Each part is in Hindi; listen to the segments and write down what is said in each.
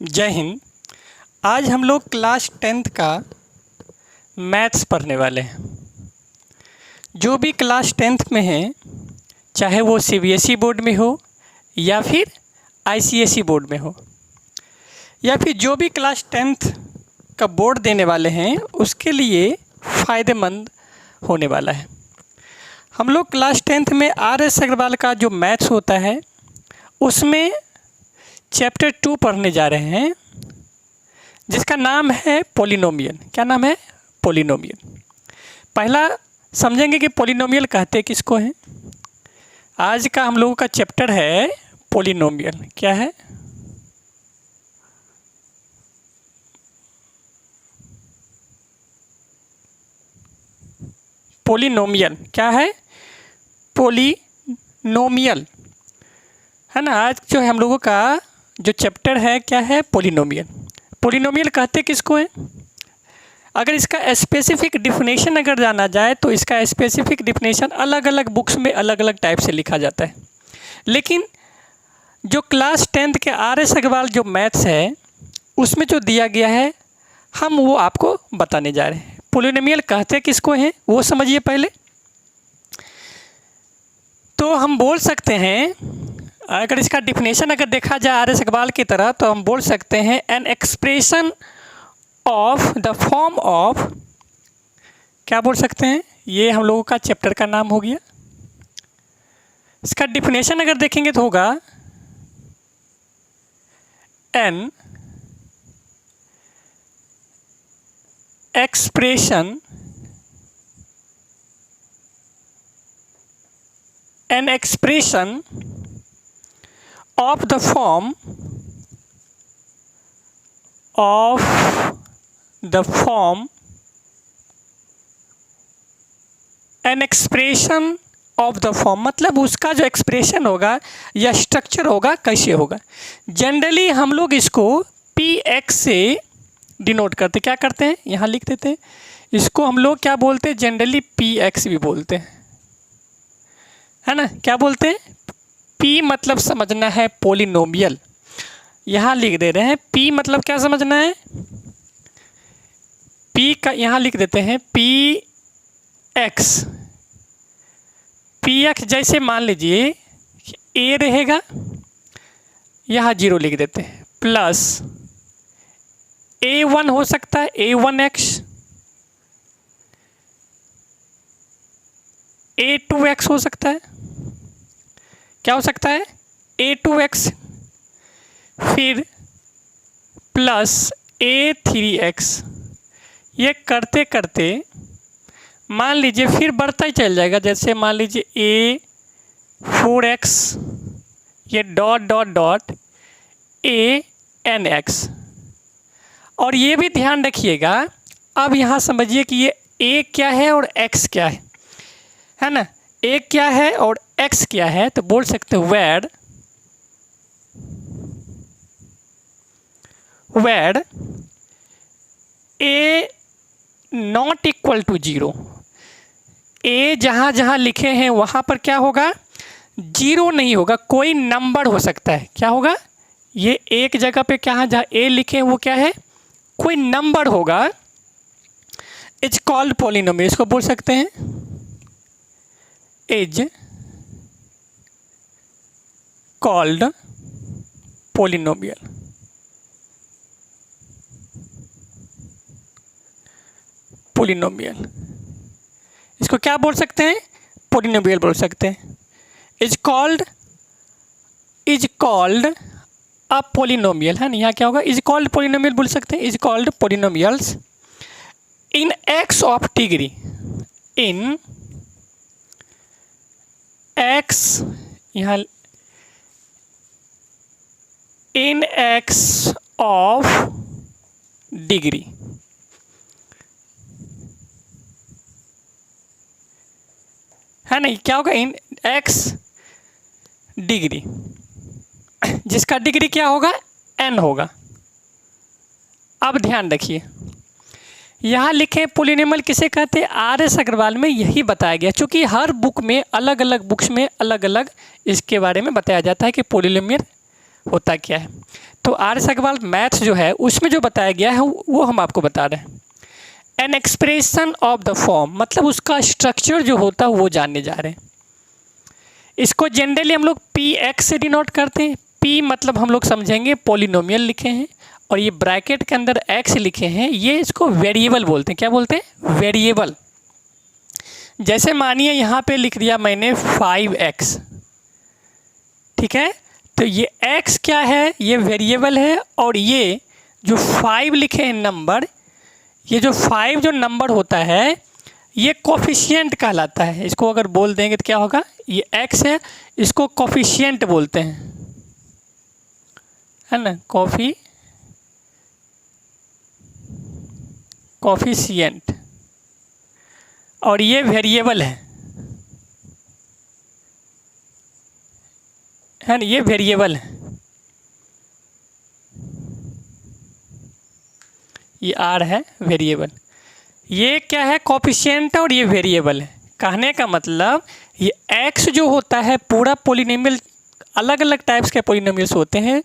जय हिंद। आज हम लोग क्लास 10th का मैथ्स पढ़ने वाले हैं। जो भी क्लास 10th में हैं, चाहे वो सीबीएसई बोर्ड में हो या फिर आईसीएसई बोर्ड में हो, या फिर जो भी क्लास 10th का बोर्ड देने वाले हैं, उसके लिए फ़ायदेमंद होने वाला है। हम लोग क्लास 10th में आर.एस. अग्रवाल का जो मैथ्स होता है, उसमें चैप्टर 2 पढ़ने जा रहे हैं, जिसका नाम है पॉलिनोमियल। क्या नाम है? पॉलिनोमियल। पहला समझेंगे कि पॉलिनोमियल कहते किसको हैं। आज का हम लोगों का चैप्टर है पॉलिनोमियल। क्या है? पॉलिनोमियल। क्या है? पॉलिनोमियल है ना। आज जो है हम लोगों का जो चैप्टर है, क्या है? पॉलिनोमियल। पॉलिनोमियल कहते किसको है? अगर इसका स्पेसिफिक डिफिनेशन अगर जाना जाए तो इसका स्पेसिफिक डिफिनेशन अलग अलग बुक्स में अलग अलग टाइप से लिखा जाता है, लेकिन जो क्लास 10th के आर.एस. अग्रवाल जो मैथ्स है, उसमें जो दिया गया है, हम वो आपको बताने जा रहे हैं। पॉलिनोमियल कहते किसको हैं वो समझिए पहले। तो हम बोल सकते हैं, अगर इसका डिफिनेशन अगर देखा जाए आर.एस. अग्रवाल की तरह, तो हम बोल सकते हैं an expression of the form of, क्या बोल सकते हैं? ये हम लोगों का चैप्टर का नाम हो गया। इसका डिफिनेशन अगर देखेंगे तो होगा an expression of the form an expression of the form, मतलब उसका जो एक्सप्रेशन होगा या स्ट्रक्चर होगा कैसे होगा। जनरली हम लोग इसको px से डिनोट करते, क्या करते हैं? यहाँ लिख देते हैं। इसको हम लोग क्या बोलते हैं? जनरली px भी बोलते हैं, है ना। क्या बोलते हैं? P मतलब समझना है पॉलिनोमियल। यहाँ लिख दे रहे हैं P मतलब क्या समझना है? P का यहाँ लिख देते हैं px जैसे मान लीजिए a रहेगा, यहाँ 0 लिख देते हैं, प्लस a1 हो सकता है, a1x, a2x हो सकता है। क्या हो सकता है? a2x, फिर प्लस a3x। ये करते करते मान लीजिए फिर बढ़ता ही चल जाएगा। जैसे मान लीजिए a4x, ये डॉट डॉट डॉट a(n)x। और ये भी ध्यान रखिएगा, अब यहाँ समझिए कि ये a क्या है और x क्या है ना। a क्या है और x क्या है, तो बोल सकते हो where a not equal to 0। a जहाँ जहाँ लिखे हैं वहाँ पर क्या होगा? 0 नहीं होगा, कोई नंबर हो सकता है। क्या होगा? ये एक जगह पे क्या है जहाँ a लिखे हैं वो क्या है? कोई नंबर होगा। It's called polynomial. इसको बोल सकते हैं इज कॉल्ड पॉलिनोमियल। पॉलिनोमियल इसको क्या बोल सकते हैं? पॉलिनोमियल बोल सकते हैं। इज कॉल्ड अ पॉलिनोमियल, है ना। यहाँ क्या होगा? इज कॉल्ड पॉलिनोमियल बोल सकते हैं। Is called polynomials in x of degree, in x, यहाँ इन एक्स ऑफ डिग्री, है ना। क्या होगा? इन एक्स डिग्री, जिसका डिग्री क्या होगा? n होगा। अब ध्यान रखिए, यहाँ लिखे पॉलिनोमियल किसे कहते हैं? आर.एस. अग्रवाल में यही बताया गया, क्योंकि हर बुक में अलग अलग बुक्स में अलग अलग इसके बारे में बताया जाता है कि पॉलिनोमियल होता क्या है। तो तो आर्यस अग्रवाल मैथ्स जो है उसमें जो बताया गया है वो हम आपको बता रहे हैं। An expression of the form, मतलब उसका स्ट्रक्चर जो होता है वो जानने जा रहे हैं। इसको जनरली हम लोग पी एक्स से डिनोट करते हैं। पी मतलब हम लोग समझेंगे पॉलिनोमियल लिखे हैं, और ये ब्रैकेट के अंदर एक्स लिखे हैं, ये इसको वेरिएबल बोलते हैं। क्या बोलते हैं? वेरिएबल। जैसे मानिए यहाँ पे लिख दिया मैंने 5x, ठीक है, तो ये x क्या है? ये वेरिएबल है, और ये जो 5 लिखे हैं नंबर, ये जो 5 जो नंबर होता है ये कोफिशिएंट कहलाता है। इसको अगर बोल देंगे तो क्या होगा? ये x है, इसको कोफिशिएंट बोलते हैं, है ना, कोफिशिएंट, और ये वेरिएबल है ना, ये वेरिएबल है, ये आर है वेरिएबल। ये क्या है? कोफिशिएंट है, और ये वेरिएबल है। कहने का मतलब ये x जो होता है, पूरा पोलिनोमियल, अलग अलग टाइप्स के पोलिनोमियल्स होते हैं,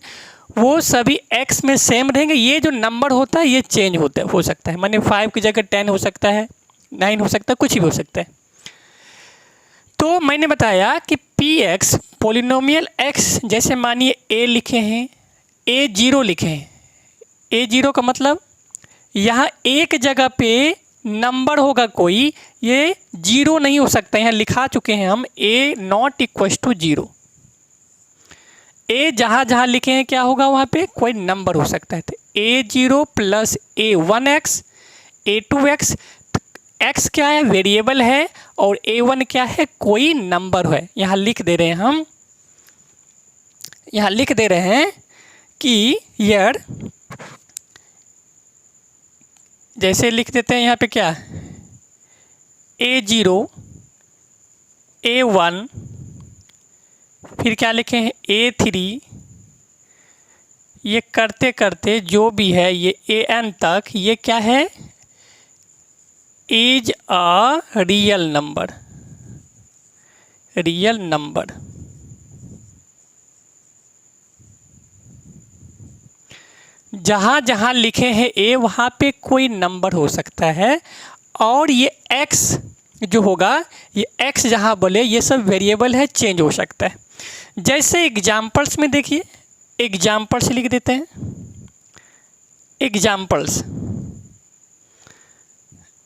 वो सभी x में सेम रहेंगे। ये जो नंबर होता है ये चेंज हो सकता है, माने 5 की जगह 10 हो सकता है, 9 हो सकता है, कुछ भी हो सकता है। तो मैंने बताया कि पी एक्स पोलिनोमियल x, जैसे मानिए a लिखे हैं, a0 लिखे हैं। a0 का मतलब यहाँ एक जगह पे नंबर होगा कोई, ये 0 नहीं हो सकता। यहाँ लिखा चुके हैं हम a नॉट इक्वल टू 0। ए जहाँ जहाँ लिखे हैं क्या होगा? वहाँ पे कोई नंबर हो सकता है। तो a0 plus a1x, a2x, x क्या है? वेरिएबल है, और a1 क्या है? कोई नंबर है। यहाँ लिख दे रहे हैं हम, यहाँ लिख दे रहे हैं कि यार, जैसे लिख देते हैं यहाँ पे क्या? a0, a1, फिर क्या लिखे हैं? a3, ये करते करते जो भी है ये an तक, ये क्या है? Is a real number, real number. जहाँ जहाँ लिखे हैं a, वहाँ पे कोई नंबर हो सकता है, और ये x जो होगा, ये x जहाँ बोले, ये सब वेरिएबल है, चेंज हो सकता है। जैसे एग्जाम्पल्स में देखिए, एग्जाम्पल्स लिख देते हैं, एग्जाम्पल्स,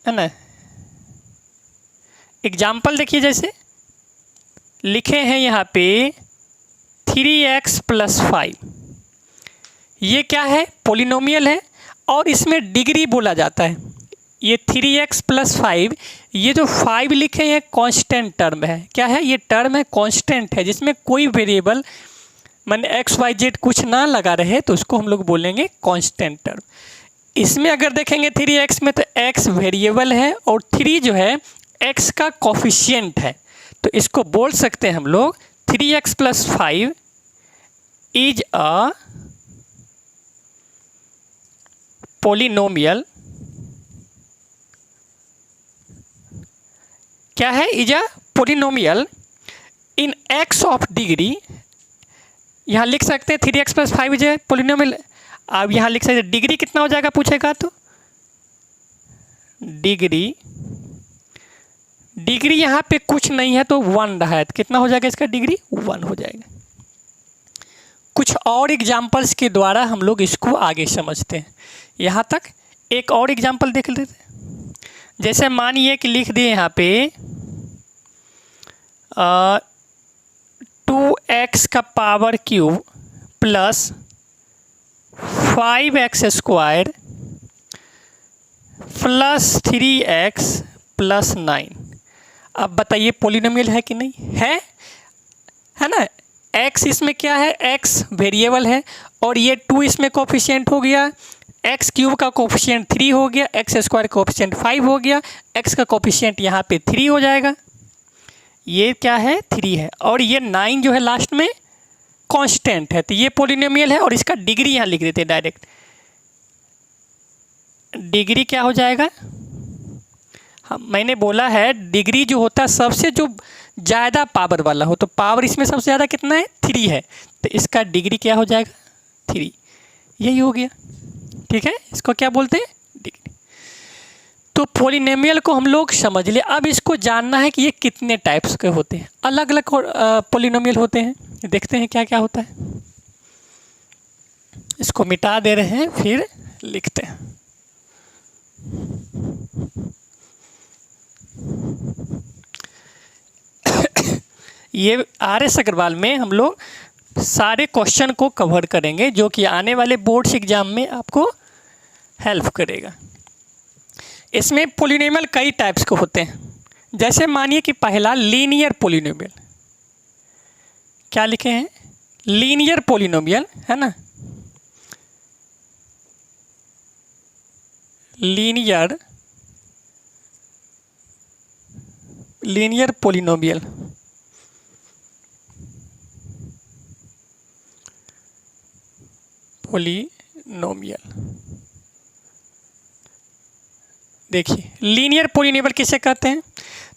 है ना। एग्जाम्पल देखिए, जैसे लिखे हैं यहाँ पे 3x + 5, ये क्या है? पोलिनोमियल है, और इसमें डिग्री बोला जाता है। ये 3x + 5, ये जो 5 लिखे हैं कांस्टेंट टर्म है। क्या है? ये टर्म है, कांस्टेंट है, जिसमें कोई वेरिएबल माने XYZ कुछ ना लगा रहे, तो उसको हम लोग बोलेंगे कांस्टेंट टर्म। इसमें अगर देखेंगे 3x में, तो x वेरिएबल है, और 3 जो है x का कोफिशिएंट है। तो इसको बोल सकते हैं हम लोग 3x + 5 इज अ पोलिनोमियल। क्या है? Is a polynomial in x of degree. यहाँ लिख सकते हैं 3x + 5 इज ए पोलिनोमियल। अब यहाँ लिख सकते हैं डिग्री कितना हो जाएगा पूछेगा, तो डिग्री यहाँ पे कुछ नहीं है, तो 1 रहा है, तो कितना हो जाएगा इसका? डिग्री 1 हो जाएगा। कुछ और एग्जाम्पल्स के द्वारा हम लोग इसको आगे समझते हैं। यहाँ तक एक और एग्जाम्पल देख लेते हैं। जैसे मानिए कि लिख दिए यहाँ पे 2x का power cube plus 5x² plus 3x + 9। अब बताइए पोलिनोमियल है कि नहीं है? है ना। x इसमें क्या है? x वेरिएबल है, और ये 2 इसमें कोफिशिएंट हो गया, x³ का कोफिशिएंट 3 हो गया, x² कोफिशिएंट 5 हो गया, x का कोफिशिएंट यहाँ पे 3 हो जाएगा। ये क्या है? 3 है, और ये 9 जो है लास्ट में कांस्टेंट है, तो ये पोलिनोमियल है, और इसका डिग्री यहाँ लिख देते हैं डायरेक्ट। डिग्री क्या हो जाएगा? हाँ, मैंने बोला है डिग्री जो होता है सबसे जो ज़्यादा पावर वाला हो, तो पावर इसमें सबसे ज़्यादा कितना है? 3 है, तो इसका डिग्री क्या हो जाएगा? 3। यही हो गया। ठीक है, इसको क्या बोलते हैं, डिग्री। तो पॉलिनोमियल को हम लोग समझ लिए। अब इसको जानना है कि ये कितने टाइप्स के होते हैं। अलग अलग पॉलिनोमियल होते हैं, देखते हैं क्या क्या होता है। इसको मिटा दे रहे हैं, फिर लिखते हैं। ये आर.एस. अग्रवाल में हम लोग सारे क्वेश्चन को कवर करेंगे, जो कि आने वाले बोर्ड्स एग्जाम में आपको हेल्प करेगा। इसमें पॉलिनोमियल कई टाइप्स के होते हैं। जैसे मानिए कि पहला लीनियर पॉलिनोमियल, क्या लिखे हैं, लीनियर पॉलिनोमियल, है ना, लीनियर पॉलिनोमियल। देखिए लीनियर पॉलिनोमियल किसे कहते हैं,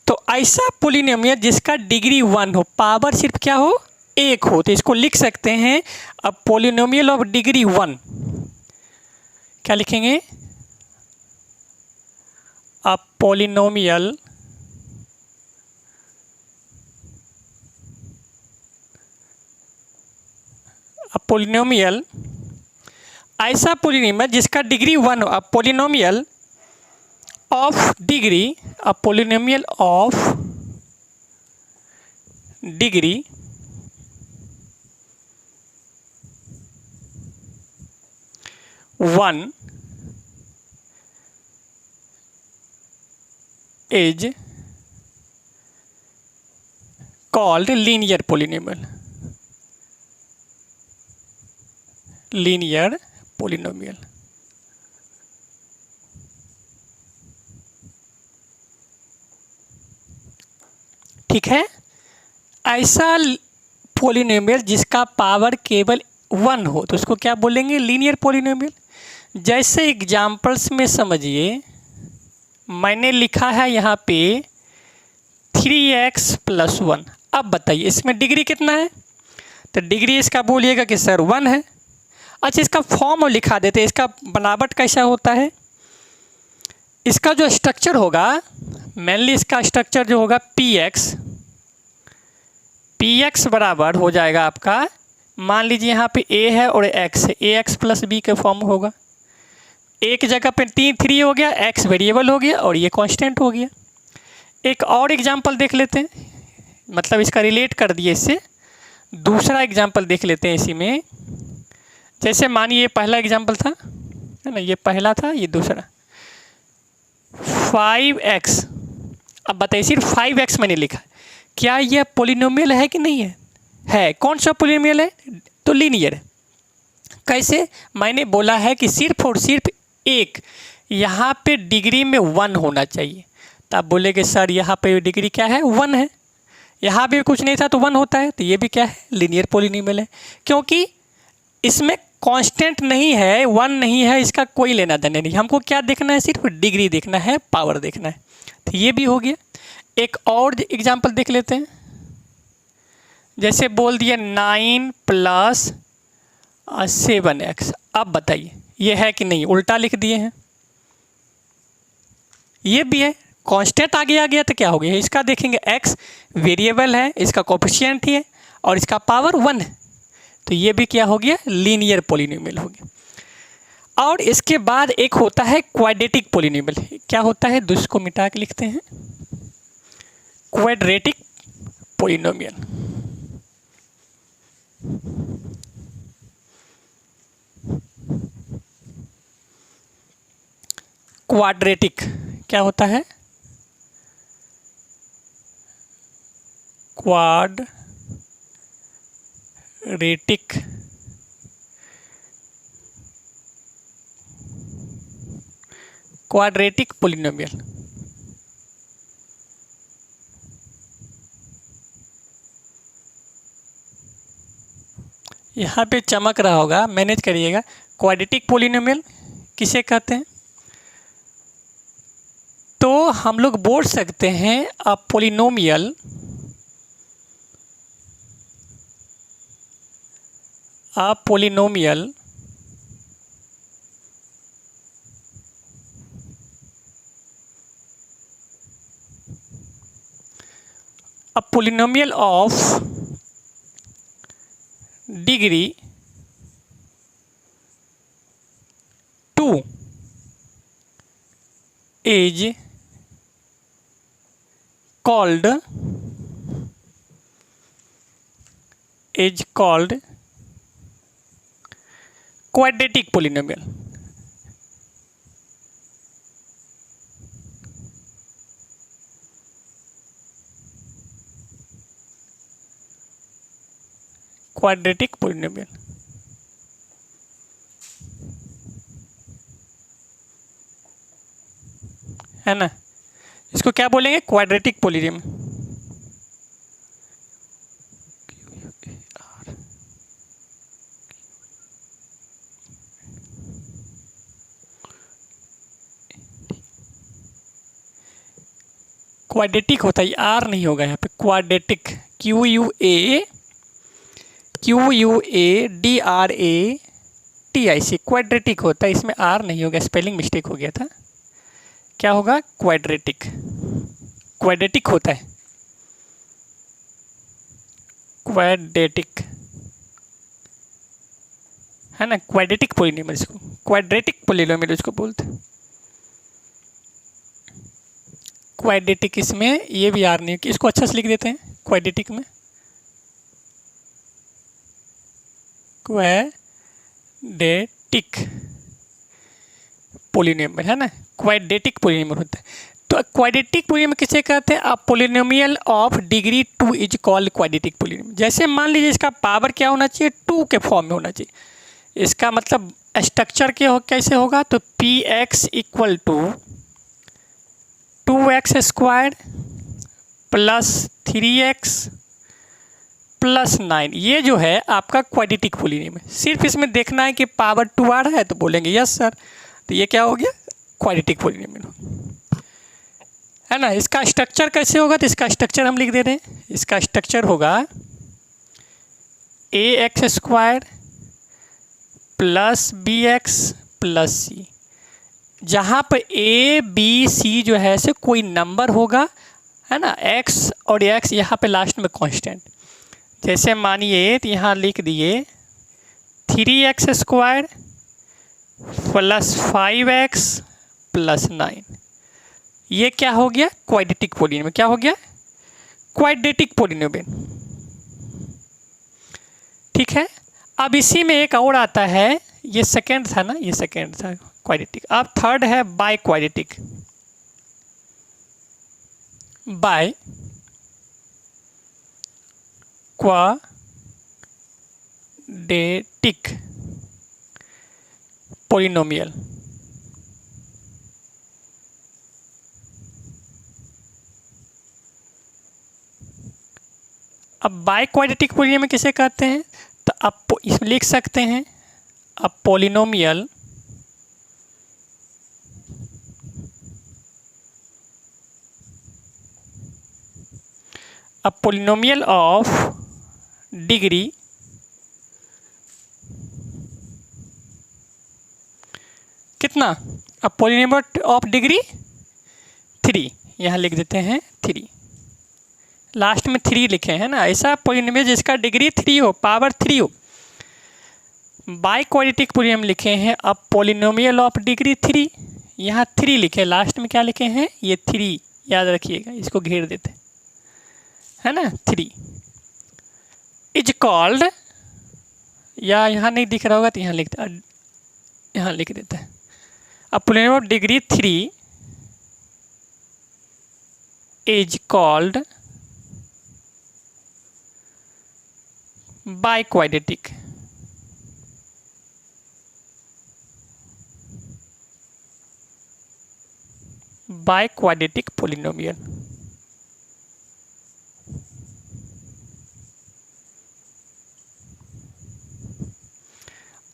तो ऐसा पॉलिनोमियल जिसका डिग्री 1 हो, पावर सिर्फ क्या हो, 1 हो। तो इसको लिख सकते हैं अब पॉलिनोमियल ऑफ डिग्री 1, क्या लिखेंगे, अब पॉलिनोमियल ऐसा पॉलिनोमियल जिसका डिग्री 1 हो, अब पॉलिनोमियल ऑफ डिग्री, अब polynomial of degree 1 is called linear polynomial। Linear polynomial. ठीक है, ऐसा पॉलिनोमियल जिसका पावर केवल 1 हो तो उसको क्या बोलेंगे, लीनियर पॉलिनोमियल। जैसे एग्जाम्पल्स में समझिए, मैंने लिखा है यहाँ पे 3x + 1। अब बताइए इसमें डिग्री कितना है, तो डिग्री इसका बोलिएगा कि सर 1 है। अच्छा, इसका फॉर्म लिखा देते हैं, इसका बनावट कैसा होता है, इसका जो स्ट्रक्चर होगा, मेनली इसका स्ट्रक्चर जो होगा px बराबर हो जाएगा आपका, मान लीजिए यहाँ पे a है और x है, ax + b का फॉर्म होगा। एक जगह पे 3 हो गया, x वेरिएबल हो गया और ये कांस्टेंट हो गया। एक और एग्जांपल देख लेते हैं, मतलब इसका रिलेट कर दिए इससे। दूसरा एग्जांपल देख लेते हैं इसी में। जैसे मानिए ये पहला एग्जांपल था, है ना, ये पहला था, ये दूसरा 5x। अब बताइए सिर्फ 5x मैंने लिखा, क्या यह पॉलिनोमियल है कि नहीं है, है। कौन सा पॉलिनोमियल है, तो लीनियर है। कैसे, मैंने बोला है कि सिर्फ और सिर्फ एक, यहाँ पे डिग्री में 1 होना चाहिए। तो आप बोलेंगे सर यहाँ पे डिग्री क्या है, 1 है, यहाँ भी कुछ नहीं था तो 1 होता है, तो ये भी क्या है, लीनियर पॉलिनोमियल है। क्योंकि इसमें कांस्टेंट नहीं है, 1 नहीं है, इसका कोई लेना देना नहीं। हमको क्या देखना है, सिर्फ डिग्री देखना है, पावर देखना है। तो ये भी हो गया। एक और एग्जांपल देख लेते हैं। जैसे बोल दिया 9 + 7x। अब बताइए ये है कि नहीं, उल्टा लिख दिए हैं। ये भी है, कांस्टेंट आगे आ गया तो क्या हो गया, इसका देखेंगे x वेरिएबल है, इसका कोफिशिएंट ही है और इसका पावर 1 है, तो ये भी क्या हो गया, लीनियर पॉलिनोमियल हो गया। और इसके बाद एक होता है क्वाड्रेटिक पॉलिनोमियल। क्या होता है, दूसरे को मिटा के लिखते हैं, क्वाड्रेटिक पॉलिनोमियल। क्वाड्रेटिक क्या होता है, क्वाड्रेटिक पॉलिनोमियल। यहाँ पे चमक रहा होगा, मैनेज करिएगा। क्वाड्रेटिक पॉलिनोमियल किसे कहते हैं, तो हम लोग बोल सकते हैं a polynomial a polynomial of degree 2 is called quadratic polynomial. Quadratic polynomial है ना, इसको क्या बोलेंगे? Quadratic polynomial. क्वाड्रेटिक होता है, आर नहीं होगा यहाँ पे, क्वाड्रेटिक, QUADRATIC, क्वाड्रेटिक होता है, इसमें आर नहीं होगा, स्पेलिंग मिस्टेक हो गया था। क्या होगा? क्वाड्रेटिक। क्वाड्रेटिक होता है, क्वाड्रेटिक है ना, क्वाड्रेटिक पोलिनोमियल, इसको क्वाड्रेटिक पोलिनोमियल इसको बोलते हैं। क्वाड्रेटिक, इसमें ये भी आर नहीं, इसको अच्छा से लिख देते हैं क्वाड्रेटिक में, क्वाड्रेटिक पोलिनोमियल है ना, क्वाड्रेटिक पोलिनोमियल होता है। तो क्वाड्रेटिक पोलिनोमियल किसे कहते हैं? A polynomial of degree 2 is called quadratic polynomial. जैसे मान लीजिए इसका पावर क्या होना चाहिए? 2 के फॉर्म में होना चाहिए। इसका मतलब स्ट्रक्चर कैसे होगा? तो px equal to 2x square plus 3x plus 9, ये जो है आपका क्वाड्रेटिक पोलिनोमियल। सिर्फ इसमें देखना है कि पावर 2 आ रहा है तो बोलेंगे यस सर, तो ये क्या हो गया? क्वाड्रेटिक पोलिनोमियल है ना। इसका स्ट्रक्चर कैसे होगा? तो इसका स्ट्रक्चर हम लिख दे रहे हैं। इसका स्ट्रक्चर होगा ax square plus bx plus c, जहाँ पर a b c जो है से कोई नंबर होगा है ना, x और x यहाँ पे लास्ट में कांस्टेंट। जैसे मानिए तो यहाँ लिख दिए 3x square plus 5x plus 9, ये क्या हो गया? Quadratic polynomial. क्या हो गया? Quadratic polynomial. ठीक है। अब इसी में एक और आता है, ये सेकेंड था ना, ये सेकेंड था क्वाड्रेटिक। अब थर्ड है by quadratic. By quadratic polynomial. अब बाय क्वाड्रेटिक पोलिनोमियल किसे कहते हैं? तो आप इसमें लिख सकते हैं अ पोलिनोमियल ऑफ डिग्री कितना? अ पोलिनोमियल ऑफ डिग्री 3, यहाँ लिख देते हैं 3, लास्ट में 3 लिखे हैं ना। ऐसा पोलिनोमियल जिसका डिग्री 3 हो, पावर 3 हो। बाय क्वाड्रेटिक पोलिनोमियल लिखे हैं अब पोलिनोमियल ऑफ डिग्री 3, यहाँ 3 लिखे, लास्ट में क्या लिखे हैं? ये 3, याद रखिएगा, इसको घेर देते है ना। 3 इज कॉल्ड, या यहाँ नहीं दिख रहा होगा तो यहाँ लिख देते हैं अब polynomial of degree 3 is called by quadratic. By quadratic polynomial.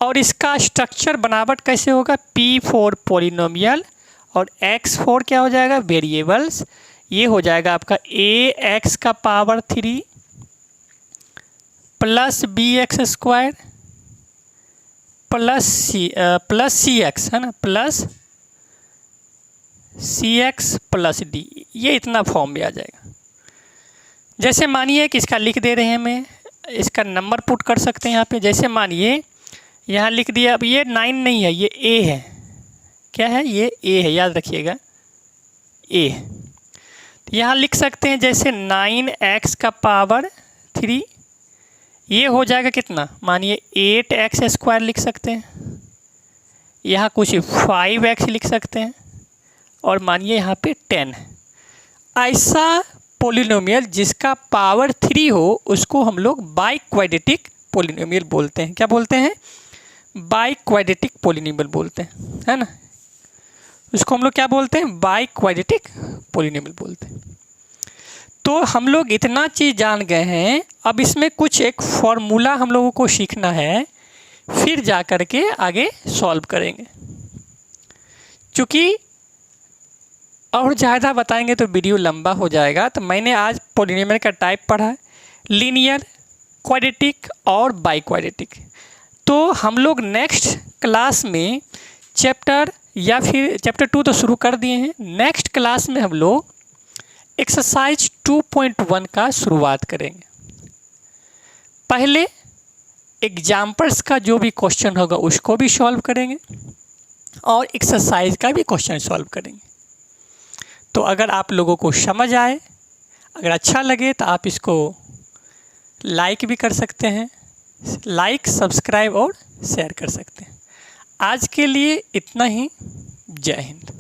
और इसका स्ट्रक्चर बनावट कैसे होगा? P4 पोलिनोमियल और X4 क्या हो जाएगा? वेरिएबल्स। ये हो जाएगा आपका ax का power 3 plus bx square plus cx है ना, प्लस cx प्लस d, ये इतना फॉर्म में आ जाएगा। जैसे मानिए कि इसका लिख दे रहे हैं, हमें इसका नंबर पुट कर सकते हैं यहाँ पे। जैसे मानिए यहाँ लिख दिया, अब ये 9 नहीं है, ये ए है। क्या है? ये ए है, याद रखिएगा, ए। तो यहाँ लिख सकते हैं जैसे 9x का पावर 3, ये हो जाएगा कितना? मानिए 8x² लिख सकते हैं। यहाँ कुछ 5x लिख सकते हैं, और मानिए यहाँ पे 10। ऐसा पोलिनोमियल जिसका पावर 3 हो उसको हम लोग बाइक्वाड्रेटिक पोलिनोमियल बोलते हैं। क्या बोलते हैं? बाइक्वाड्रेटिक पोलिनोमियल बोलते हैं, है ना। उसको हम लोग क्या बोलते हैं? बाइक्वाड्रेटिक पोलिनोमियल बोलते हैं। तो हम लोग इतना चीज़ जान गए हैं, अब इसमें कुछ एक फॉर्मूला हम लोगों को सीखना है, फिर जा कर के आगे सॉल्व करेंगे। क्योंकि और ज़्यादा बताएंगे तो वीडियो लंबा हो जाएगा। तो मैंने आज पोलिनोमियल का टाइप पढ़ा है, लीनियर, क्वाड्रेटिक और बाइक्वाड्रेटिक। तो हम लोग नेक्स्ट क्लास में चैप्टर 2 तो शुरू कर दिए हैं। नेक्स्ट क्लास में हम लोग एक्सरसाइज 2.1 का शुरुआत करेंगे। पहले एग्जाम्पल्स का जो भी क्वेश्चन होगा उसको भी सॉल्व करेंगे, और एक्सरसाइज का भी क्वेश्चन सॉल्व करेंगे। तो अगर आप लोगों को समझ आए, अगर अच्छा लगे तो आप इसको लाइक भी कर सकते हैं, लाइक, सब्सक्राइब और शेयर कर सकते हैं। आज के लिए इतना ही। जय हिंद।